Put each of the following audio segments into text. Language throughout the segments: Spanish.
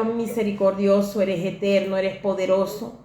Misericordioso, eres eterno, eres poderoso.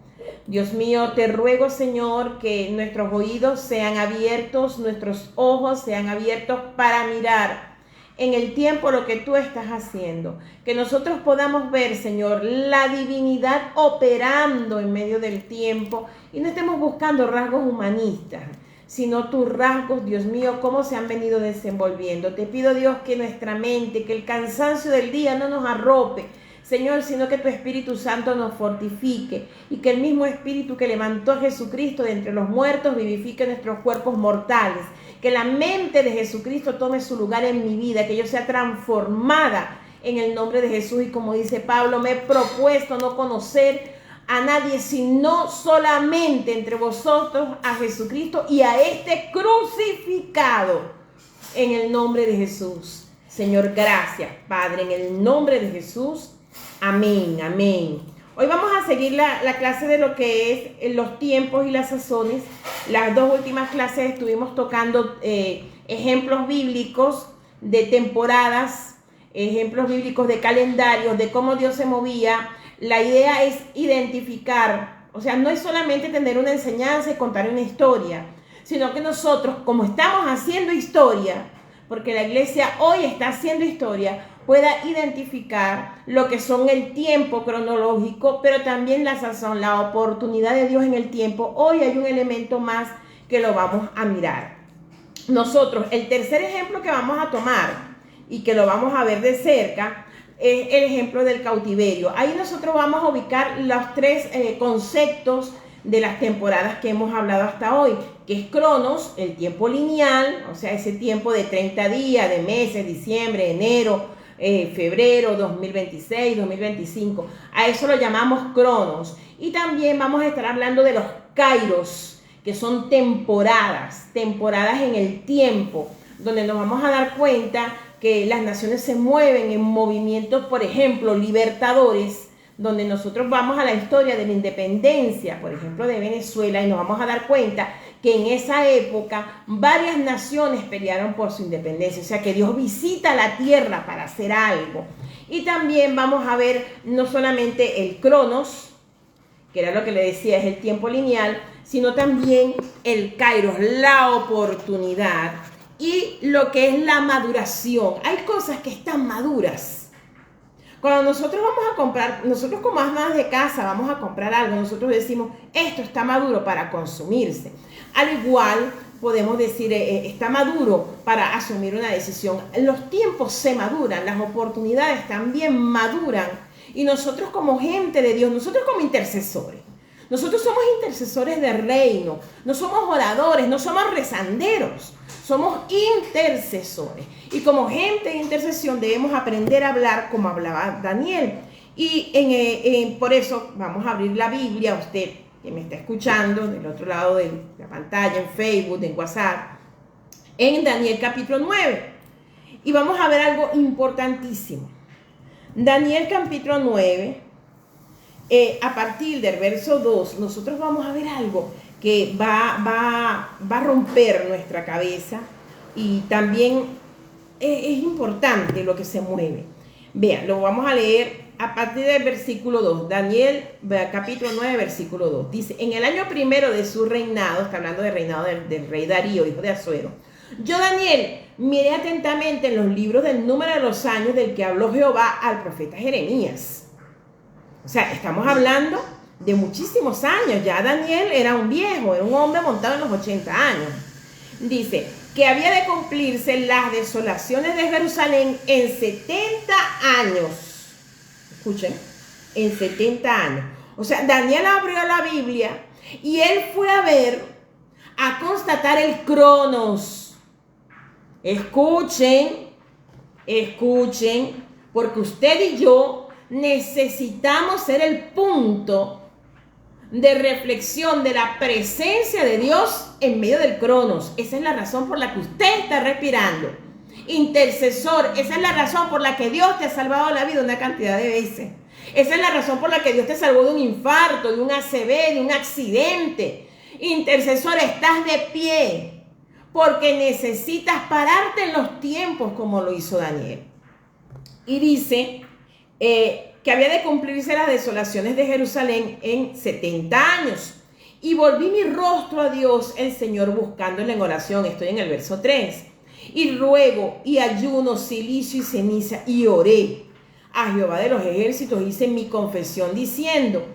Dios mío, te ruego, Señor, que nuestros oídos sean abiertos, nuestros ojos sean abiertos para mirar en el tiempo lo que tú estás haciendo. Que nosotros podamos ver, Señor, la divinidad operando en medio del tiempo y no estemos buscando rasgos humanistas, sino tus rasgos, Dios mío, cómo se han venido desenvolviendo. Te pido, Dios, que nuestra mente, que el cansancio del día no nos arrope, Señor, sino que tu Espíritu Santo nos fortifique y que el mismo Espíritu que levantó a Jesucristo de entre los muertos vivifique nuestros cuerpos mortales. Que la mente de Jesucristo tome su lugar en mi vida, que yo sea transformada en el nombre de Jesús. Y como dice Pablo, me he propuesto no conocer a nadie, sino solamente entre vosotros a Jesucristo y a este crucificado, en el nombre de Jesús. Señor, gracias, Padre, en el nombre de Jesús. Amén, amén. Hoy vamos a seguir la clase de lo que es los tiempos y las sazones. Las dos últimas clases estuvimos tocando ejemplos bíblicos de temporadas, ejemplos bíblicos de calendarios, de cómo Dios se movía. La idea es identificar, o sea, no es solamente tener una enseñanza y contar una historia, sino que nosotros, como estamos haciendo historia, porque la iglesia hoy está haciendo historia, pueda identificar lo que son el tiempo cronológico, pero también la sazón, la oportunidad de Dios en el tiempo. Hoy hay un elemento más que lo vamos a mirar. Nosotros, el tercer ejemplo que vamos a tomar y que lo vamos a ver de cerca, es el ejemplo del cautiverio. Ahí nosotros vamos a ubicar los tres conceptos de las temporadas que hemos hablado hasta hoy, que es Cronos, el tiempo lineal, o sea, ese tiempo de 30 días, de meses, diciembre, enero, febrero, 2026, 2025, a eso lo llamamos Cronos. Y también vamos a estar hablando de los Kairos, que son temporadas en el tiempo, donde nos vamos a dar cuenta que las naciones se mueven en movimientos, por ejemplo, libertadores, donde nosotros vamos a la historia de la independencia, por ejemplo, de Venezuela, y nos vamos a dar cuenta que en esa época varias naciones pelearon por su independencia, o sea que Dios visita la tierra para hacer algo. Y también vamos a ver no solamente el Cronos, que era lo que le decía, es el tiempo lineal, sino también el Kairos, la oportunidad, y lo que es la maduración. Hay cosas que están maduras. Cuando nosotros vamos a comprar, nosotros como amas de casa vamos a comprar algo, nosotros decimos, esto está maduro para consumirse. Al igual podemos decir, está maduro para asumir una decisión. Los tiempos se maduran, las oportunidades también maduran. Y nosotros como gente de Dios, nosotros como intercesores, nosotros somos intercesores del reino, no somos oradores, no somos rezanderos, somos intercesores. Y como gente de intercesión debemos aprender a hablar como hablaba Daniel. Y por eso vamos a abrir la Biblia, usted que me está escuchando del otro lado de la pantalla, en Facebook, en WhatsApp, en Daniel capítulo 9. Y vamos a ver algo importantísimo. Daniel capítulo 9, a partir del verso 2, nosotros vamos a ver algo que va a romper nuestra cabeza y también es importante lo que se mueve. Vean, lo vamos a leer a partir del versículo 2. Daniel, capítulo 9, versículo 2. Dice, en el año primero de su reinado, está hablando del reinado del rey Darío, hijo de Asuero, yo, Daniel, miré atentamente en los libros del número de los años del que habló Jehová al profeta Jeremías. O sea, estamos hablando de muchísimos años. Ya Daniel era un viejo, era un hombre montado en los 80 años. Dice que había de cumplirse las desolaciones de Jerusalén en 70 años. Escuchen, en 70 años. O sea, Daniel abrió la Biblia y él fue a ver, a constatar el Cronos. Escuchen, porque usted y yo necesitamos ser el punto de reflexión de la presencia de Dios en medio del Cronos. Esa es la razón por la que usted está respirando. Intercesor, esa es la razón por la que Dios te ha salvado la vida una cantidad de veces. Esa es la razón por la que Dios te salvó de un infarto, de un ACV, de un accidente. Intercesor, estás de pie porque necesitas pararte en los tiempos como lo hizo Daniel. Y dice que había de cumplirse las desolaciones de Jerusalén en 70 años. Y volví mi rostro a Dios, el Señor, buscándole en oración. Estoy en el verso 3. Y ruego y ayuno, silicio y ceniza, y oré a Jehová de los ejércitos, hice mi confesión diciendo: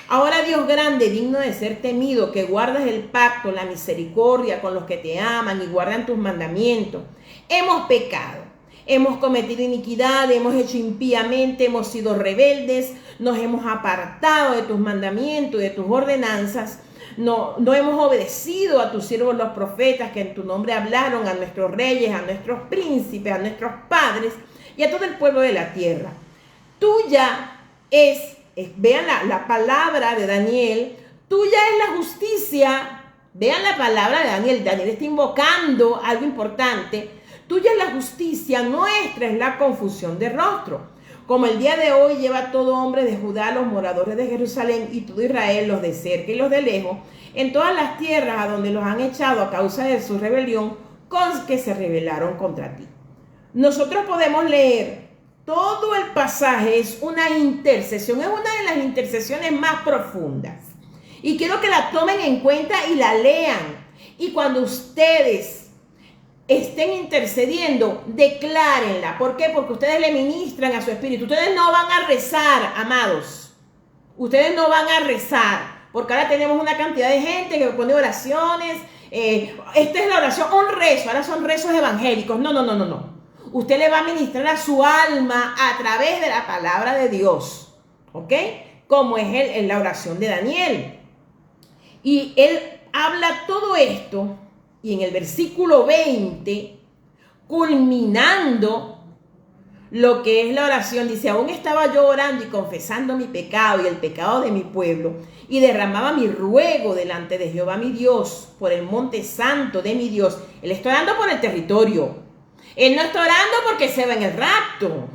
ahora, Dios grande, digno de ser temido, que guardas el pacto, la misericordia con los que te aman y guardan tus mandamientos, hemos pecado, hemos cometido iniquidad, hemos hecho impíamente, hemos sido rebeldes, nos hemos apartado de tus mandamientos y de tus ordenanzas. No hemos obedecido a tus siervos los profetas que en tu nombre hablaron, a nuestros reyes, a nuestros príncipes, a nuestros padres y a todo el pueblo de la tierra. Tuya vean la palabra de Daniel, tuya es la justicia. Vean la palabra de Daniel. Daniel está invocando algo importante. Tuya es la justicia, nuestra es la confusión de rostro. Como el día de hoy lleva todo hombre de Judá, los moradores de Jerusalén y todo Israel, los de cerca y los de lejos, en todas las tierras a donde los han echado a causa de su rebelión, con que se rebelaron contra ti. Nosotros podemos leer todo el pasaje, es una intercesión, es una de las intercesiones más profundas. Y quiero que la tomen en cuenta y la lean. Y cuando ustedes estén intercediendo, declárenla. ¿Por qué? Porque ustedes le ministran a su espíritu. Ustedes no van a rezar, amados. Ustedes no van a rezar. Porque ahora tenemos una cantidad de gente que pone oraciones. Esta es la oración, un rezo. Ahora son rezos evangélicos. No. Usted le va a ministrar a su alma a través de la palabra de Dios. ¿Ok? Como es en la oración de Daniel. Y él habla todo esto. Y en el versículo 20, culminando lo que es la oración, dice: aún estaba yo orando y confesando mi pecado y el pecado de mi pueblo, y derramaba mi ruego delante de Jehová mi Dios, por el monte santo de mi Dios. Él está orando por el territorio. Él no está orando porque se va en el rapto.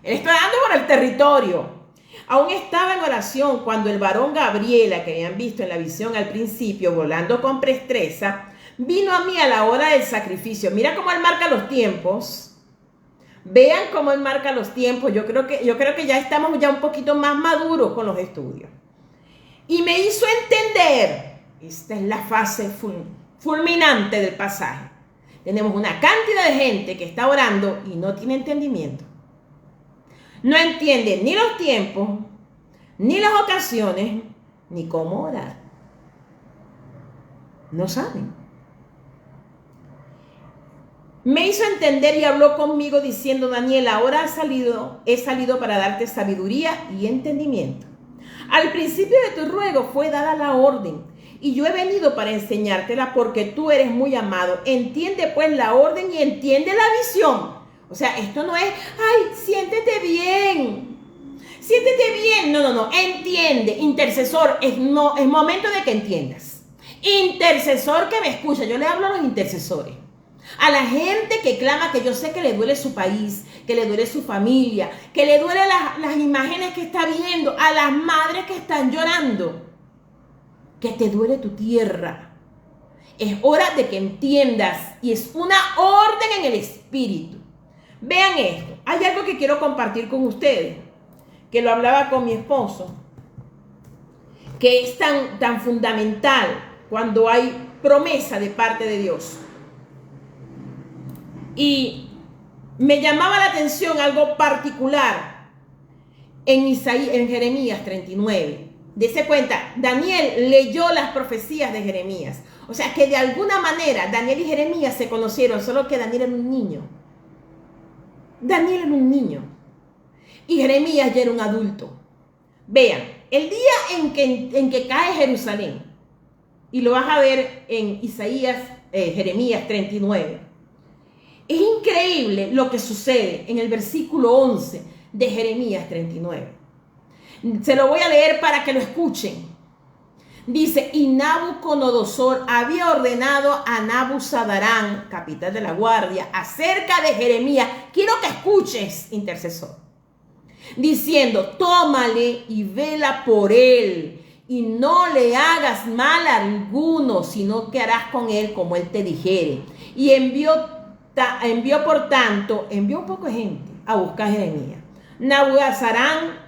Él está orando por el territorio. Aún estaba en oración cuando el varón Gabriela, que habían visto en la visión al principio, volando con presteza, vino a mí a la hora del sacrificio. Mira cómo él marca los tiempos. Vean cómo él marca los tiempos. Yo creo que ya estamos ya un poquito más maduros con los estudios. Y me hizo entender, esta es la fase fulminante del pasaje. Tenemos una cantidad de gente que está orando y no tiene entendimiento. No entiende ni los tiempos, ni las ocasiones, ni cómo orar. No saben. Me hizo entender y habló conmigo diciendo: Daniel, ahora he salido para darte sabiduría y entendimiento. Al principio de tu ruego fue dada la orden, y yo he venido para enseñártela porque tú eres muy amado. Entiende pues la orden y entiende la visión. O sea, esto no es: ay, siéntete bien. Siéntete bien. No. Entiende. Intercesor, es momento de que entiendas. Intercesor que me escucha. Yo le hablo a los intercesores. A la gente que clama, que yo sé que le duele su país, que le duele su familia, que le duele las imágenes que está viendo, a las madres que están llorando, que te duele tu tierra. Es hora de que entiendas y es una orden en el espíritu. Vean esto. Hay algo que quiero compartir con ustedes, que lo hablaba con mi esposo, que es tan fundamental cuando hay promesa de parte de Dios. Y me llamaba la atención algo particular en Jeremías 39. Dese cuenta, Daniel leyó las profecías de Jeremías. O sea que de alguna manera Daniel y Jeremías se conocieron, solo que Daniel era un niño. Daniel era un niño y Jeremías ya era un adulto. Vean, el día en que cae Jerusalén, y lo vas a ver en Jeremías 39. Es increíble lo que sucede en el versículo 11 de Jeremías 39. Se lo voy a leer para que lo escuchen. Dice: y Nabucodonosor había ordenado a Nabuzaradán, capitán de la guardia, acerca de Jeremías. Quiero que escuches, intercesor. Diciendo: tómale y vela por él, y no le hagas mal a alguno, sino que harás con él como él te dijere. Y envió por tanto un poco de gente a buscar a Jeremías. Nabuzaradán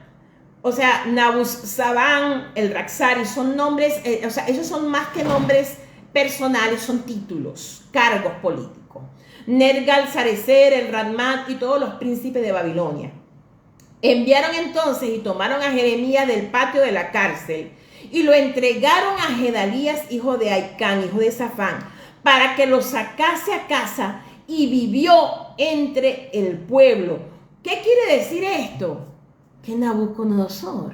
o sea, Nabuzaradan, el Raksari, son nombres, o sea, esos son más que nombres personales, son títulos, cargos políticos. Nergal-Sarecer, el Radmat y todos los príncipes de Babilonia. Enviaron entonces y tomaron a Jeremías del patio de la cárcel y lo entregaron a Gedalías, hijo de Aicán, hijo de Safán, para que lo sacase a casa y vivió entre el pueblo. ¿Qué quiere decir esto? Que Nabucodonosor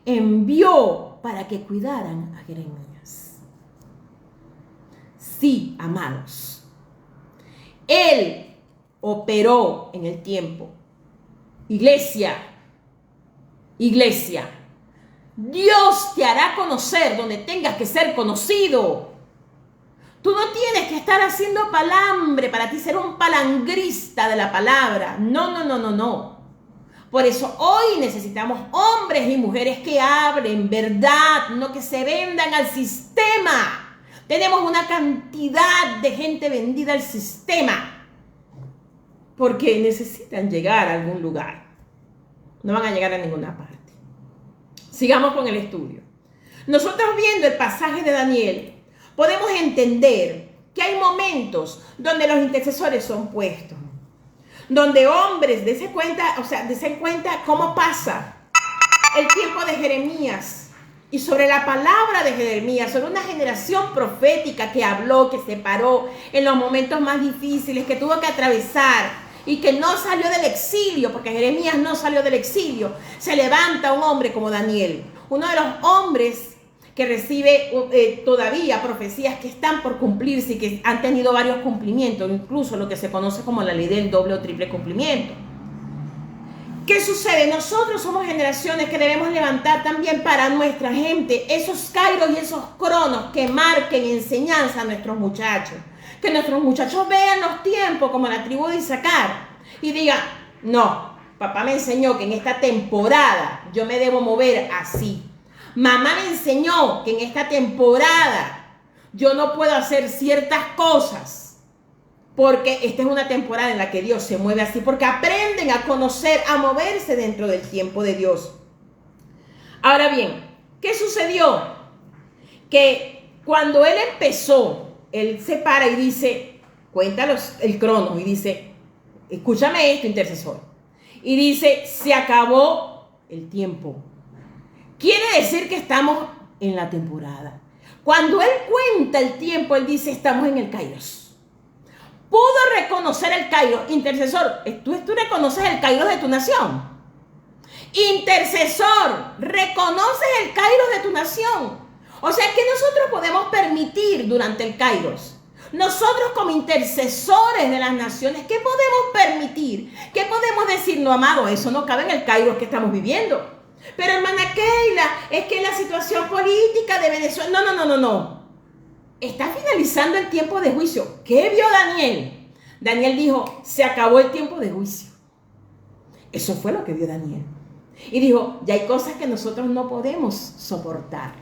envió para que cuidaran a Jeremías. Sí, amados, él operó en el tiempo. Iglesia, Dios te hará conocer donde tengas que ser conocido. Tú no tienes que estar haciendo palambre para ti ser un palangrista de la palabra. No. Por eso hoy necesitamos hombres y mujeres que hablen verdad, no que se vendan al sistema. Tenemos una cantidad de gente vendida al sistema porque necesitan llegar a algún lugar. No van a llegar a ninguna parte. Sigamos con el estudio. Nosotros viendo el pasaje de Daniel, podemos entender que hay momentos donde los intercesores son puestos, donde hombres desen cuenta cómo pasa el tiempo de Jeremías y sobre la palabra de Jeremías, sobre una generación profética que habló, que se paró en los momentos más difíciles, que tuvo que atravesar y que no salió del exilio, porque Jeremías no salió del exilio. Se levanta un hombre como Daniel, uno de los hombres que recibe todavía profecías que están por cumplirse y que han tenido varios cumplimientos, incluso lo que se conoce como la ley del doble o triple cumplimiento. ¿Qué sucede? Nosotros somos generaciones que debemos levantar también para nuestra gente esos kairos y esos cronos que marquen enseñanza a nuestros muchachos. Que nuestros muchachos vean los tiempos como la tribu de Isaacar y digan, no, papá me enseñó que en esta temporada yo me debo mover así. Mamá me enseñó que en esta temporada yo no puedo hacer ciertas cosas porque esta es una temporada en la que Dios se mueve así, porque aprenden a conocer, a moverse dentro del tiempo de Dios. Ahora bien, ¿qué sucedió? Que cuando él empezó, él se para y dice, cuéntalos el crono y dice, escúchame esto, intercesor. Y dice, se acabó el tiempo. Quiere decir que estamos en la temporada. Cuando él cuenta el tiempo, él dice, estamos en el Kairos. Pudo reconocer el Kairos. Intercesor, ¿tú reconoces el Kairos de tu nación? Intercesor, ¿reconoces el Kairos de tu nación? O sea, que nosotros podemos permitir durante el Kairos. Nosotros como intercesores de las naciones, ¿qué podemos permitir? ¿Qué podemos decir? No, amado, eso no cabe en el Kairos que estamos viviendo. Pero hermana Keila, es que la situación política de Venezuela... No. Está finalizando el tiempo de juicio. ¿Qué vio Daniel? Daniel dijo, se acabó el tiempo de juicio. Eso fue lo que vio Daniel. Y dijo, ya hay cosas que nosotros no podemos soportar.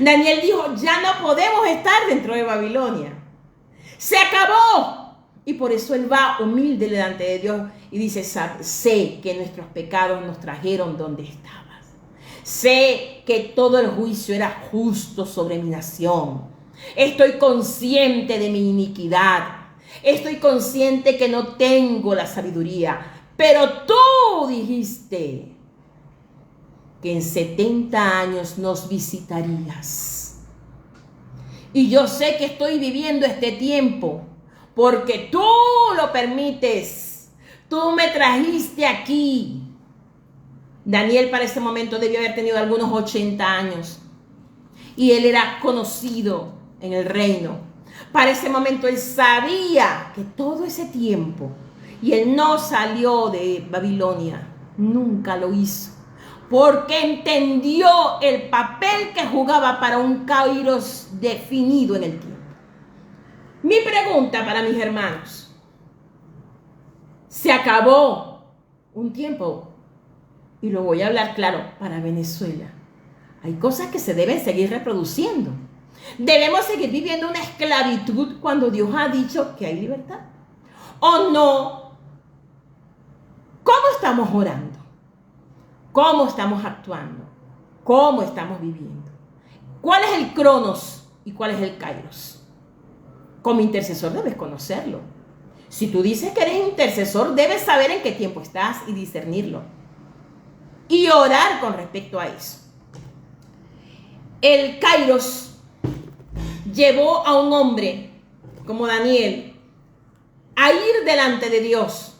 Daniel dijo, ya no podemos estar dentro de Babilonia. Se acabó. Y por eso él va humilde delante de Dios y dice, sé que nuestros pecados nos trajeron donde estabas. Sé que todo el juicio era justo sobre mi nación. Estoy consciente de mi iniquidad. Estoy consciente que no tengo la sabiduría. Pero tú dijiste que en 70 años nos visitarías. Y yo sé que estoy viviendo este tiempo porque tú lo permites. Tú me trajiste aquí. Daniel para ese momento debió haber tenido algunos 80 años. Y él era conocido en el reino. Para ese momento él sabía que todo ese tiempo, y él no salió de Babilonia, nunca lo hizo, porque entendió el papel que jugaba para un Kairos definido en el tiempo. Mi pregunta para mis hermanos, se acabó un tiempo, y lo voy a hablar claro, para Venezuela. Hay cosas que se deben seguir reproduciendo. ¿Debemos seguir viviendo una esclavitud cuando Dios ha dicho que hay libertad? ¿O no? ¿Cómo estamos orando? cómo estamos actuando, cómo estamos viviendo. ¿Cuál es el Cronos y cuál es el Kairos? Como intercesor debes conocerlo. Si tú dices que eres intercesor, debes saber en qué tiempo estás y discernirlo. Y orar con respecto a eso. El Kairos llevó a un hombre como Daniel a ir delante de Dios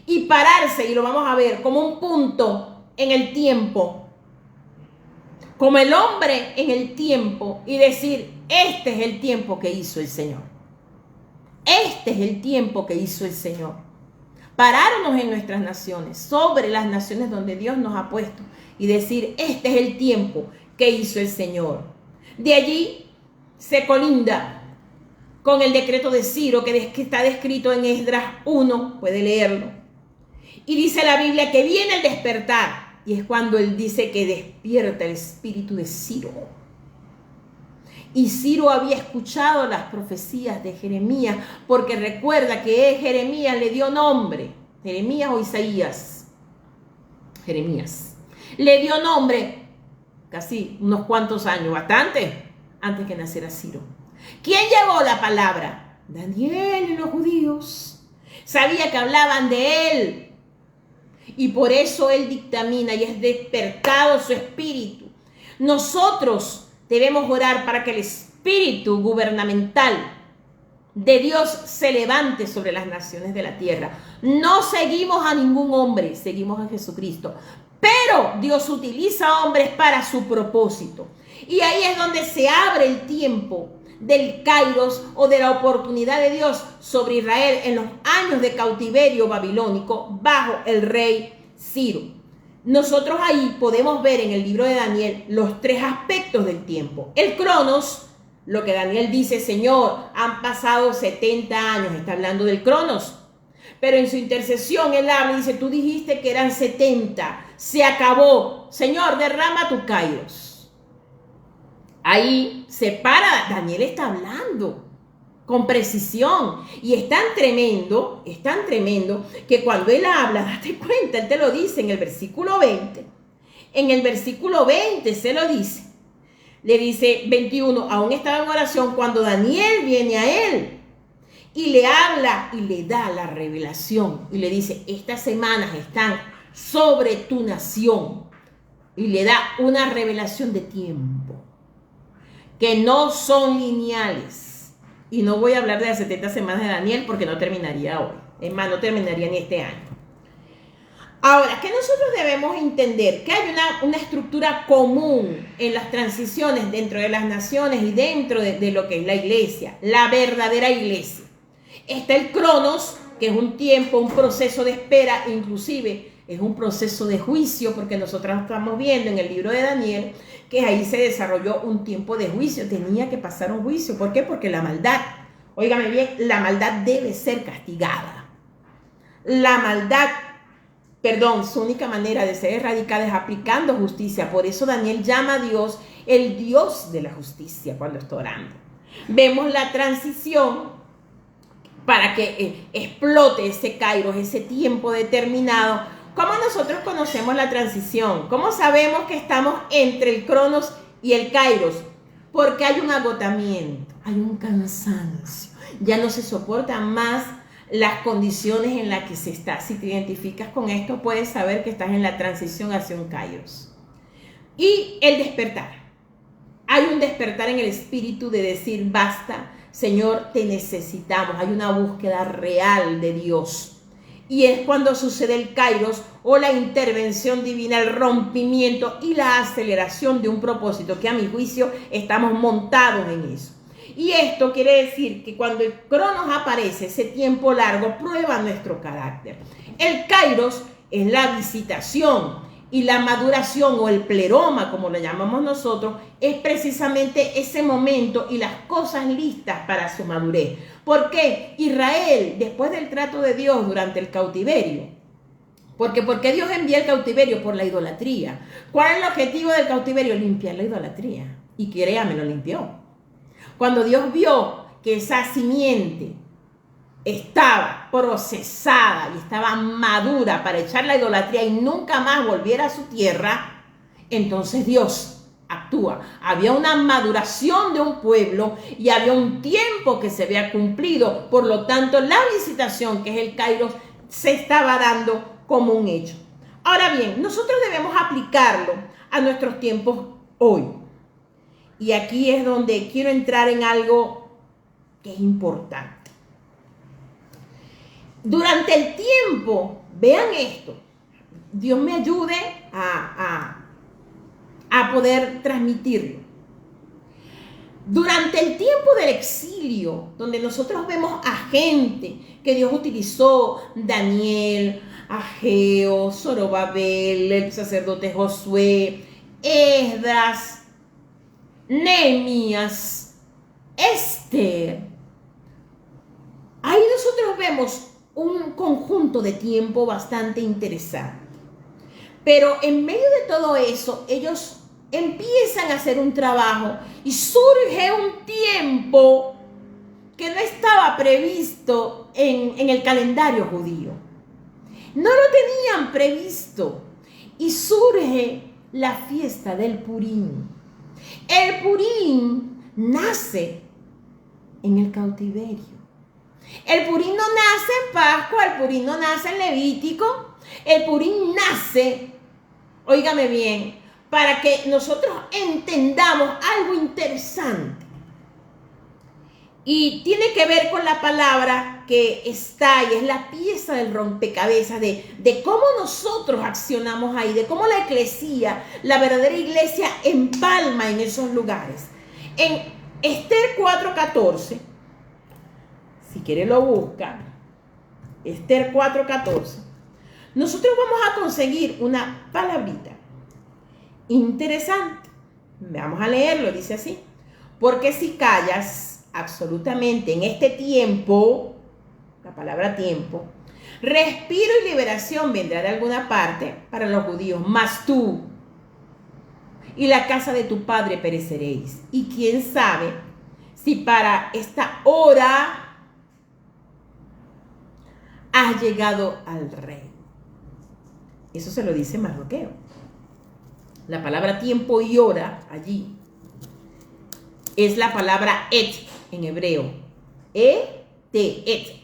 y pararse, y lo vamos a ver, como un punto en el tiempo, como el hombre en el tiempo, y decir, este es el tiempo que hizo el Señor. Este es el tiempo que hizo el Señor. Pararnos en nuestras naciones, sobre las naciones donde Dios nos ha puesto, y decir, este es el tiempo que hizo el Señor. De allí se colinda con el decreto de Ciro, que está descrito en Esdras 1, puede leerlo. Y dice la Biblia que viene el despertar, y es cuando él dice que despierta el espíritu de Ciro. Y Ciro había escuchado las profecías de Jeremías, porque recuerda que Jeremías le dio nombre, Jeremías o Isaías, Jeremías, le dio nombre casi unos cuantos años, bastante, antes que naciera Ciro. ¿Quién llevó la palabra? Daniel y los judíos. Sabía que hablaban de él, y por eso él dictamina y es despertado su espíritu. Nosotros debemos orar para que el espíritu gubernamental de Dios se levante sobre las naciones de la tierra. No seguimos a ningún hombre, seguimos a Jesucristo. Pero Dios utiliza hombres para su propósito. Y ahí es donde se abre el tiempo del Kairos o de la oportunidad de Dios sobre Israel en los años de cautiverio babilónico bajo el rey Ciro. Nosotros ahí podemos ver en el libro de Daniel los tres aspectos del tiempo. El Cronos, lo que Daniel dice, Señor, han pasado 70 años, está hablando del Cronos. Pero en su intercesión él habla y dice, tú dijiste que eran 70, se acabó. Señor, derrama tu Kairos. Ahí se para, Daniel está hablando con precisión, y es tan tremendo que cuando él habla, date cuenta, él te lo dice en el versículo 20. En el versículo 20 se lo dice. Le dice 21, aún estaba en oración cuando Daniel viene a él y le habla y le da la revelación y le dice, estas semanas están sobre tu nación, y le da una revelación de tiempo que no son lineales. Y no voy a hablar de las 70 semanas de Daniel porque no terminaría hoy. Es más, no terminaría ni este año. Ahora, que nosotros debemos entender que hay una estructura común en las transiciones dentro de las naciones y dentro de lo que es la iglesia, la verdadera iglesia. Está el Cronos, que es un tiempo, un proceso de espera, inclusive es un proceso de juicio, porque nosotros estamos viendo en el libro de Daniel que ahí se desarrolló un tiempo de juicio, tenía que pasar un juicio. ¿Por qué? Porque la maldad, óigame bien, la maldad debe ser castigada. La maldad, su única manera de ser erradicada es aplicando justicia. Por eso Daniel llama a Dios el Dios de la justicia cuando está orando. Vemos la transición para que explote ese Kairos, ese tiempo determinado. ¿Cómo nosotros conocemos la transición? ¿Cómo sabemos que estamos entre el Cronos y el Kairos? Porque hay un agotamiento, hay un cansancio. Ya no se soportan más las condiciones en las que se está. Si te identificas con esto, puedes saber que estás en la transición hacia un Kairos. Y el despertar. Hay un despertar en el espíritu de decir, basta, Señor, te necesitamos. Hay una búsqueda real de Dios. Y es cuando sucede el Kairos o la intervención divina, el rompimiento y la aceleración de un propósito que a mi juicio estamos montados en eso. Y esto quiere decir que cuando el Cronos aparece, ese tiempo largo prueba nuestro carácter. El Kairos es la visitación y la maduración o el pleroma, como lo llamamos nosotros, es precisamente ese momento y las cosas listas para su madurez. ¿Por qué? Israel, después del trato de Dios durante el cautiverio, ¿por qué Dios envía el cautiverio? Por la idolatría. ¿Cuál es el objetivo del cautiverio? Limpiar la idolatría. Y créame, lo limpió. Cuando Dios vio que esa simiente estaba procesada y estaba madura para echar la idolatría y nunca más volviera a su tierra, entonces Dios actúa. Había una maduración de un pueblo y había un tiempo que se había cumplido. Por lo tanto, la visitación, que es el Kairos, se estaba dando como un hecho. Ahora bien, nosotros debemos aplicarlo a nuestros tiempos hoy. Y aquí es donde quiero entrar en algo que es importante. Durante el tiempo, vean esto, Dios me ayude a poder transmitirlo. Durante el tiempo del exilio, donde nosotros vemos a gente que Dios utilizó, Daniel, Ageo, Zorobabel, el sacerdote Josué, Esdras, Nehemías, Esther. Ahí nosotros vemos un conjunto de tiempo bastante interesante. Pero en medio de todo eso, ellos empiezan a hacer un trabajo y surge un tiempo que no estaba previsto en el calendario judío. No lo tenían previsto y surge la fiesta del Purim. El Purim nace en el cautiverio. El Purim no nace en Pascua, el Purim no nace en Levítico, el Purim nace, óigame bien, para que nosotros entendamos algo interesante. Y tiene que ver con la palabra que está y es la pieza del rompecabezas de cómo nosotros accionamos ahí, de cómo la eclesía, la verdadera iglesia, empalma en esos lugares. En Esther 4:14, si quiere lo busca, Esther 4:14, nosotros vamos a conseguir una palabrita interesante. Vamos a leerlo, dice así: porque si callas absolutamente en este tiempo, la palabra tiempo, respiro y liberación vendrá de alguna parte para los judíos, mas tú y la casa de tu padre pereceréis. Y quién sabe si para esta hora has llegado al rey. Eso se lo dice Mardoqueo. La palabra tiempo y hora allí es la palabra et en hebreo. Et.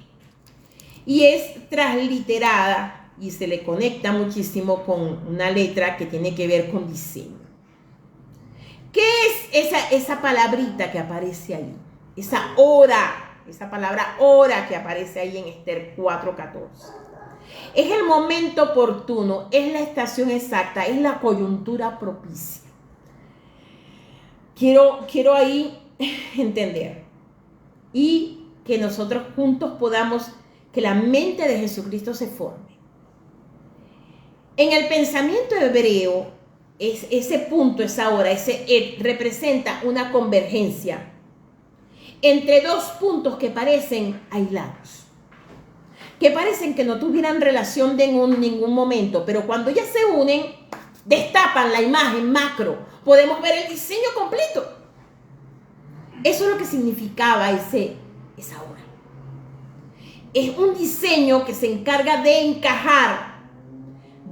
Y es transliterada y se le conecta muchísimo con una letra que tiene que ver con diseño. ¿Qué es esa palabrita que aparece ahí? Esa hora, esa palabra hora que aparece ahí en Esther 4:14. Es el momento oportuno, es la estación exacta, es la coyuntura propicia. Quiero ahí entender y que nosotros juntos podamos, que la mente de Jesucristo se forme. En el pensamiento hebreo, ese punto, esa hora, ese representa una convergencia entre dos puntos que parecen aislados, que parecen que no tuvieran relación de ningún momento, pero cuando ya se unen, destapan la imagen macro. Podemos ver el diseño completo. Eso es lo que significaba esa hora. Es un diseño que se encarga de encajar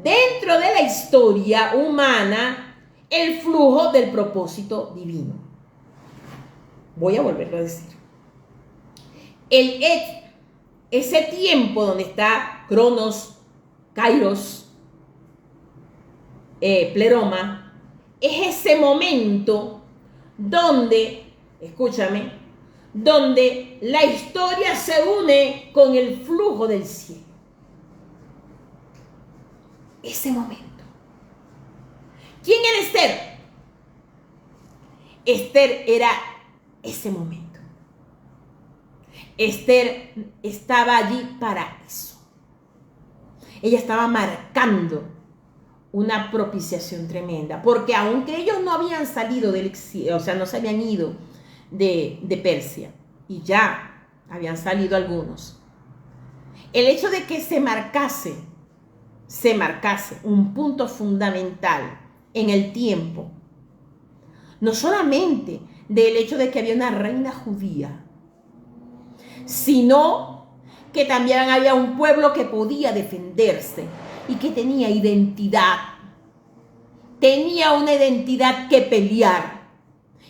dentro de la historia humana el flujo del propósito divino. Voy a volverlo a decir. El et, ese tiempo donde está Cronos, Kairos, Pleroma, es ese momento donde, escúchame, donde la historia se une con el flujo del cielo. Ese momento. ¿Quién era Esther? Esther era ese momento. Esther estaba allí para eso. Ella estaba marcando una propiciación tremenda, porque aunque ellos no habían salido del exilio, o sea, no se habían ido de Persia, y ya habían salido algunos, el hecho de que se marcase un punto fundamental en el tiempo, no solamente del hecho de que había una reina judía, sino que también había un pueblo que podía defenderse y que tenía identidad. Tenía una identidad que pelear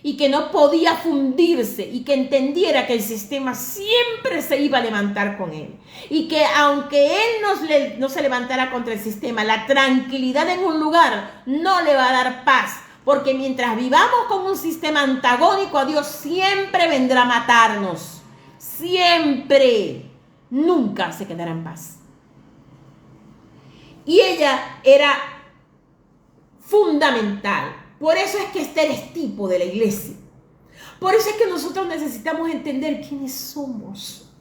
y que no podía fundirse y que entendiera que el sistema siempre se iba a levantar con él. Y que aunque él no se levantara contra el sistema, la tranquilidad en un lugar no le va a dar paz. Porque mientras vivamos con un sistema antagónico a Dios, siempre vendrá a matarnos. Siempre. Nunca se quedará en paz. Y ella era fundamental. Por eso es que Esther es tipo de la iglesia. Por eso es que nosotros necesitamos entender quiénes somos.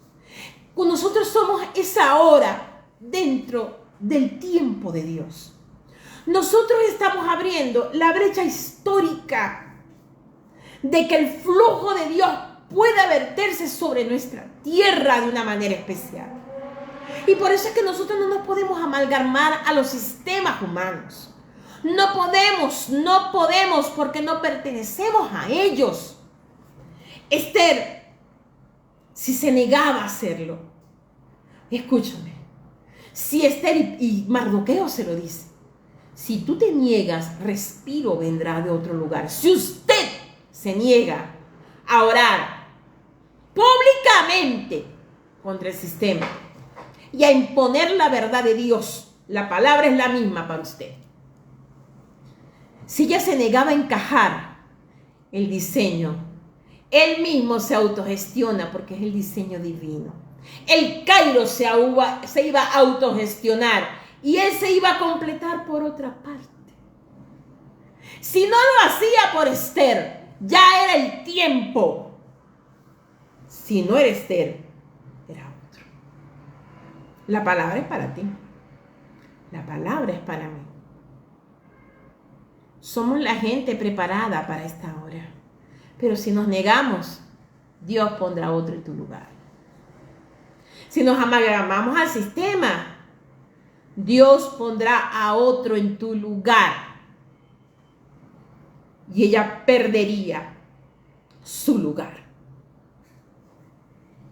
Nosotros somos esa hora dentro del tiempo de Dios. Nosotros estamos abriendo la brecha histórica de que el flujo de Dios pueda verterse sobre nuestra tierra de una manera especial. Y por eso es que nosotros no nos podemos amalgamar a los sistemas humanos. No podemos porque no pertenecemos a ellos. Esther, si se negaba a hacerlo, escúchame, si Esther y Mardoqueo se lo dice, si tú te niegas, respiro vendrá de otro lugar. Si usted se niega a orar públicamente contra el sistema y a imponer la verdad de Dios, la palabra es la misma para usted. Si ella se negaba a encajar el diseño, él mismo se autogestiona porque es el diseño divino. El Cairo se iba a autogestionar y él se iba a completar por otra parte. Si no lo hacía por Esther, ya era el tiempo. Si no era Esther, era otro. La palabra es para ti. La palabra es para mí. Somos la gente preparada para esta hora. Pero si nos negamos, Dios pondrá otro en tu lugar. Si nos amalgamamos al sistema, Dios pondrá a otro en tu lugar. Y ella perdería su lugar.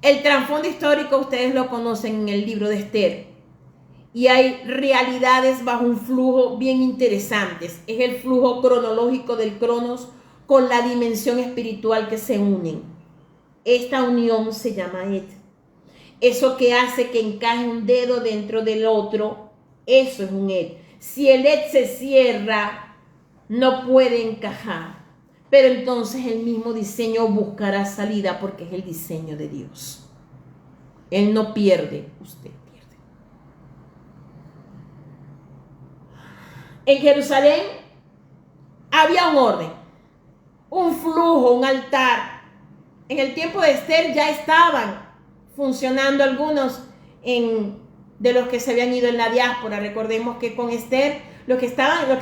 El trasfondo histórico ustedes lo conocen en el libro de Esther. Y hay realidades bajo un flujo bien interesantes. Es el flujo cronológico del Cronos con la dimensión espiritual que se unen. Esta unión se llama Ed. Eso que hace que encaje un dedo dentro del otro, eso es un Ed. Si el Ed se cierra, no puede encajar. Pero entonces el mismo diseño buscará salida porque es el diseño de Dios. Él no pierde, usted pierde. En Jerusalén había un orden, un flujo, un altar. En el tiempo de Esther ya estaban funcionando algunos de los que se habían ido en la diáspora. Recordemos que con Esther los que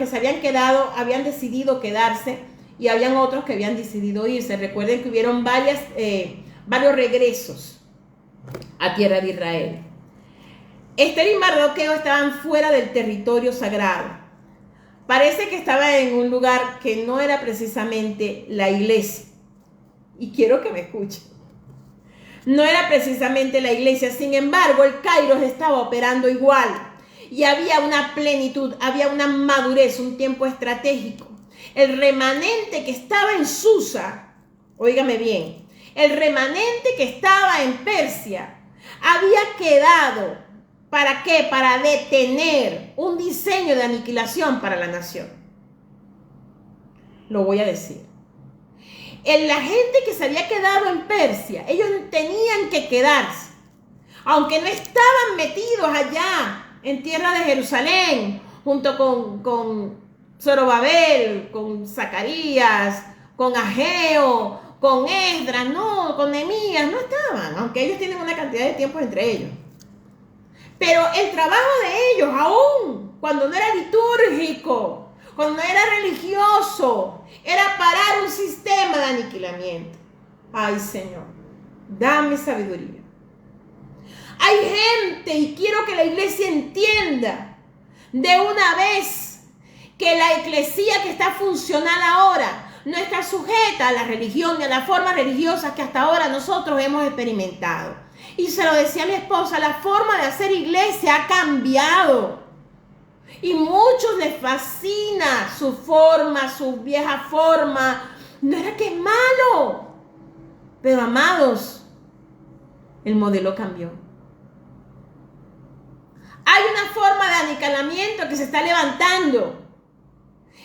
se habían quedado habían decidido quedarse y habían otros que habían decidido irse. Recuerden que hubieron varios regresos a tierra de Israel. Esther y Mardoqueo estaban fuera del territorio sagrado. Parece que estaba en un lugar que no era precisamente la iglesia. Y quiero que me escuchen. No era precisamente la iglesia. Sin embargo, el Kairos estaba operando igual. Y había una plenitud, había una madurez, un tiempo estratégico. El remanente que estaba en Susa, óigame bien, el remanente que estaba en Persia había quedado. ¿Para qué? Para detener un diseño de aniquilación para la nación. Lo voy a decir. La gente que se había quedado en Persia, ellos tenían que quedarse. Aunque no estaban metidos allá en tierra de Jerusalén, junto con Zorobabel, con Zacarías, con Ageo, con Esdras, no, con Nehemías, no estaban. Aunque ellos tienen una cantidad de tiempo entre ellos. Pero el trabajo de ellos, aún cuando no era litúrgico, cuando no era religioso, era parar un sistema de aniquilamiento. Ay, Señor, dame sabiduría. Hay gente, y quiero que la iglesia entienda de una vez que la eclesía que está funcional ahora no está sujeta a la religión ni a las formas religiosas que hasta ahora nosotros hemos experimentado. Y se lo decía a mi esposa, la forma de hacer iglesia ha cambiado. Y muchos les fascina su forma, su vieja forma. No era que es malo. Pero amados, el modelo cambió. Hay una forma de aniquilamiento que se está levantando.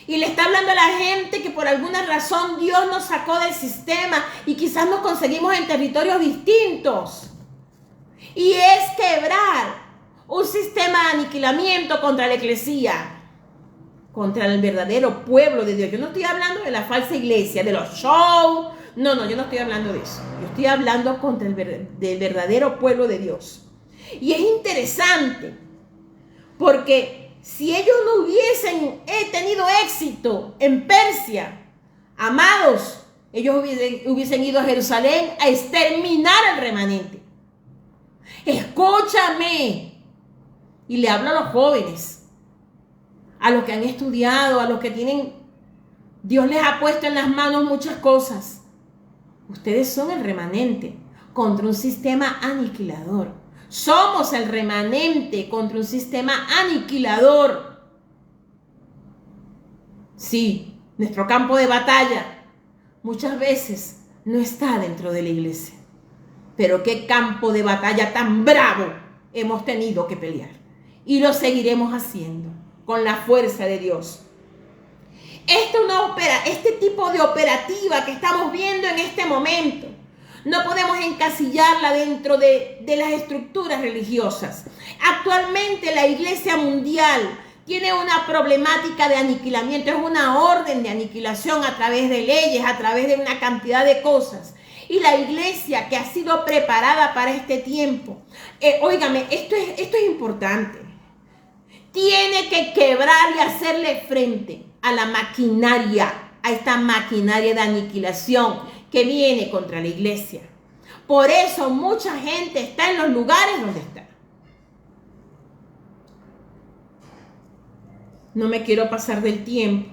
Y le está hablando a la gente que por alguna razón Dios nos sacó del sistema y quizás nos conseguimos en territorios distintos. Y es quebrar un sistema de aniquilamiento contra la iglesia, contra el verdadero pueblo de Dios. Yo no estoy hablando de la falsa iglesia, de los shows. No, yo no estoy hablando de eso. Yo estoy hablando contra el verdadero pueblo de Dios. Y es interesante, porque si ellos no hubiesen tenido éxito en Persia, amados, ellos hubiesen ido a Jerusalén a exterminar al remanente. Escúchame. Y le hablo a los jóvenes, a los que han estudiado, a los que tienen, Dios les ha puesto en las manos muchas cosas. Ustedes son el remanente contra un sistema aniquilador. Somos el remanente contra un sistema aniquilador. Sí, nuestro campo de batalla muchas veces no está dentro de la iglesia. Pero qué campo de batalla tan bravo hemos tenido que pelear. Y lo seguiremos haciendo con la fuerza de Dios. Este tipo de operativa que estamos viendo en este momento, no podemos encasillarla dentro de las estructuras religiosas. Actualmente la Iglesia Mundial tiene una problemática de aniquilamiento, es una orden de aniquilación a través de leyes, a través de una cantidad de cosas. Y la iglesia que ha sido preparada para este tiempo, óigame, esto es importante. Tiene que quebrar y hacerle frente a la maquinaria, a esta maquinaria de aniquilación que viene contra la iglesia. Por eso mucha gente está en los lugares donde está. No me quiero pasar del tiempo,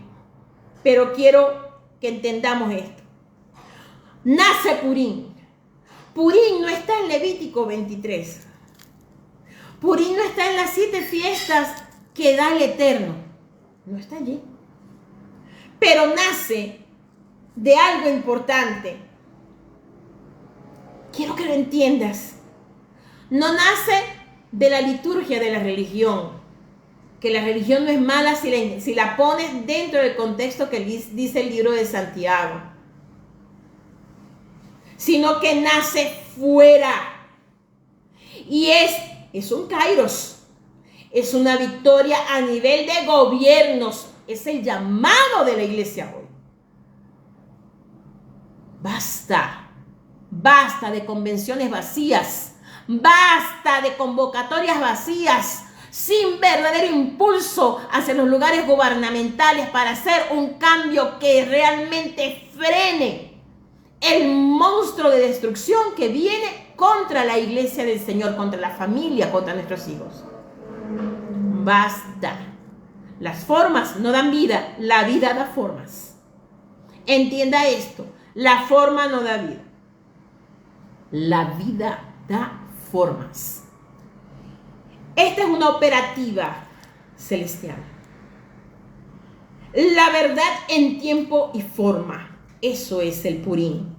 pero quiero que entendamos esto. Nace Purim. Purim no está en Levítico 23. Purim no está en las 7 fiestas que da el Eterno. No está allí. Pero nace de algo importante. Quiero que lo entiendas. No nace de la liturgia de la religión. Que la religión no es mala si la pones dentro del contexto que dice el libro de Santiago. Sino que nace fuera. Y es un kairos. Es una victoria a nivel de gobiernos. Es el llamado de la iglesia hoy. Basta. Basta de convenciones vacías. Basta de convocatorias vacías. Sin verdadero impulso hacia los lugares gubernamentales para hacer un cambio que realmente frene el monstruo de destrucción que viene contra la iglesia del Señor, contra la familia, contra nuestros hijos. Basta. Las formas no dan vida, la vida da formas. Entienda esto, la forma no da vida. La vida da formas. Esta es una operativa celestial. La verdad en tiempo y forma. Eso es el Purim.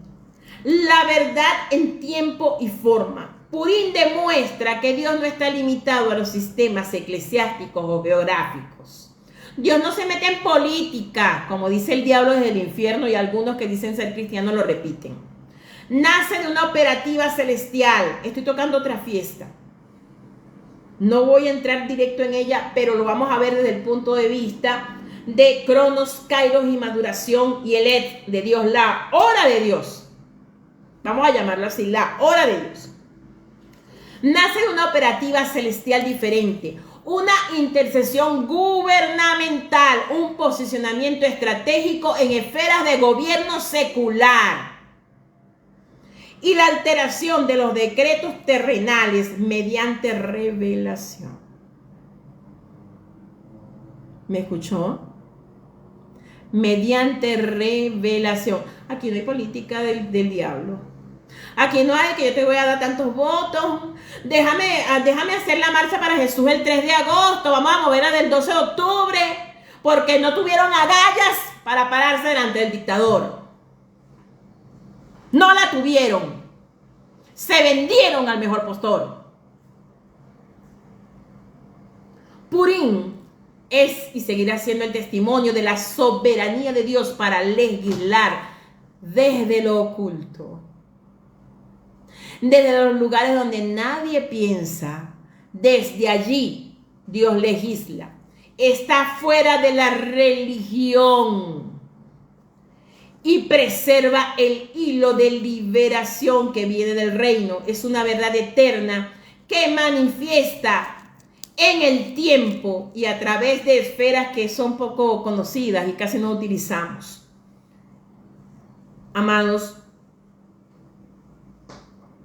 La verdad en tiempo y forma. Purim demuestra que Dios no está limitado a los sistemas eclesiásticos o geográficos. Dios no se mete en política, como dice el diablo desde el infierno, y algunos que dicen ser cristianos lo repiten. Nace de una operativa celestial. Estoy tocando otra fiesta. No voy a entrar directo en ella, pero lo vamos a ver desde el punto de vista de Cronos, Kairos y maduración y el Ed de Dios, la hora de Dios. Vamos a llamarlo así, la hora de Dios. Nace de una operativa celestial diferente, una intercesión gubernamental, un posicionamiento estratégico en esferas de gobierno secular. Y la alteración de los decretos terrenales mediante revelación. ¿Me escuchó? mediante revelación. Aquí no hay política del diablo. Aquí no hay que yo te voy a dar tantos votos. Déjame hacer la marcha para Jesús el 3 de agosto. Vamos a moverla del 12 de octubre. Porque no tuvieron agallas para pararse delante del dictador. No la tuvieron. Se vendieron al mejor postor. Purim es y seguirá siendo el testimonio de la soberanía de Dios para legislar desde lo oculto. Desde los lugares donde nadie piensa. Desde allí Dios legisla. Está fuera de la religión y preserva el hilo de liberación que viene del reino. Es una verdad eterna que manifiesta en el tiempo y a través de esferas que son poco conocidas y casi no utilizamos. Amados,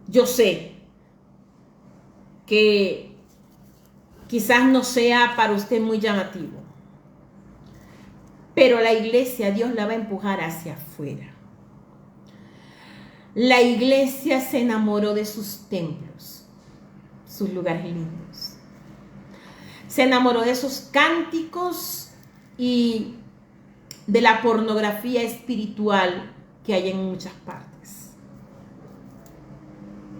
yo sé que quizás no sea para usted muy llamativo, pero la iglesia Dios la va a empujar hacia afuera. La iglesia se enamoró de sus templos, sus lugares lindos. Se enamoró de sus cánticos y de la pornografía espiritual que hay en muchas partes.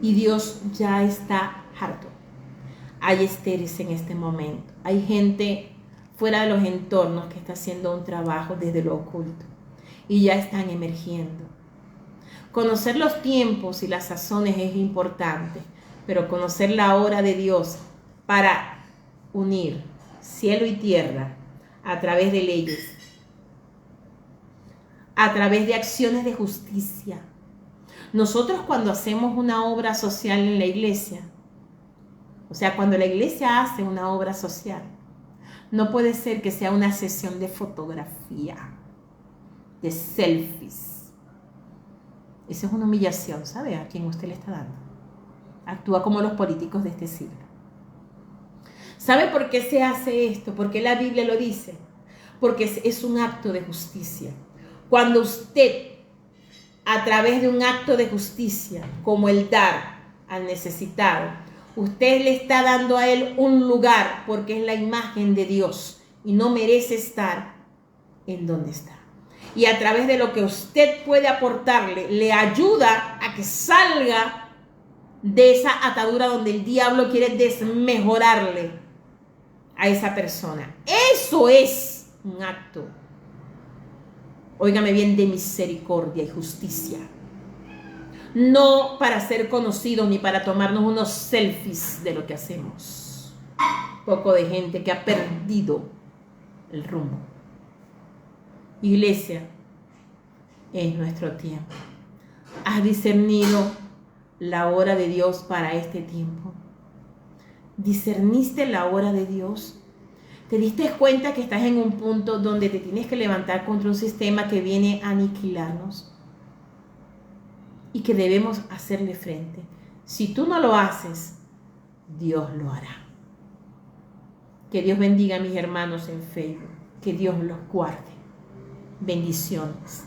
Y Dios ya está harto. Hay esteres en este momento. Hay gente fuera de los entornos que está haciendo un trabajo desde lo oculto. Y ya están emergiendo. Conocer los tiempos y las sazones es importante. Pero conocer la hora de Dios para unir cielo y tierra a través de leyes, a través de acciones de justicia. Nosotros cuando hacemos una obra social en la iglesia, o sea, cuando la iglesia hace una obra social, no puede ser que sea una sesión de fotografía, de selfies. Esa es una humillación, ¿sabe? A quien usted le está dando. Actúa como los políticos de este siglo. ¿Sabe por qué se hace esto? Porque la Biblia lo dice. Porque es un acto de justicia. Cuando usted, a través de un acto de justicia, como el dar al necesitado, usted le está dando a él un lugar porque es la imagen de Dios y no merece estar en donde está. Y a través de lo que usted puede aportarle, le ayuda a que salga de esa atadura donde el diablo quiere desmejorarle a esa persona. Eso es un acto, óigame bien, de misericordia y justicia. No para ser conocidos ni para tomarnos unos selfies de lo que hacemos. Poco de gente que ha perdido el rumbo. Iglesia, es nuestro tiempo. ¿Has discernido la hora de Dios para este tiempo? ¿Discerniste la hora de Dios? ¿Te diste cuenta que estás en un punto donde te tienes que levantar contra un sistema que viene a aniquilarnos? Y que debemos hacerle frente. Si tú no lo haces, Dios lo hará. Que Dios bendiga a mis hermanos en Facebook. Que Dios los guarde. Bendiciones.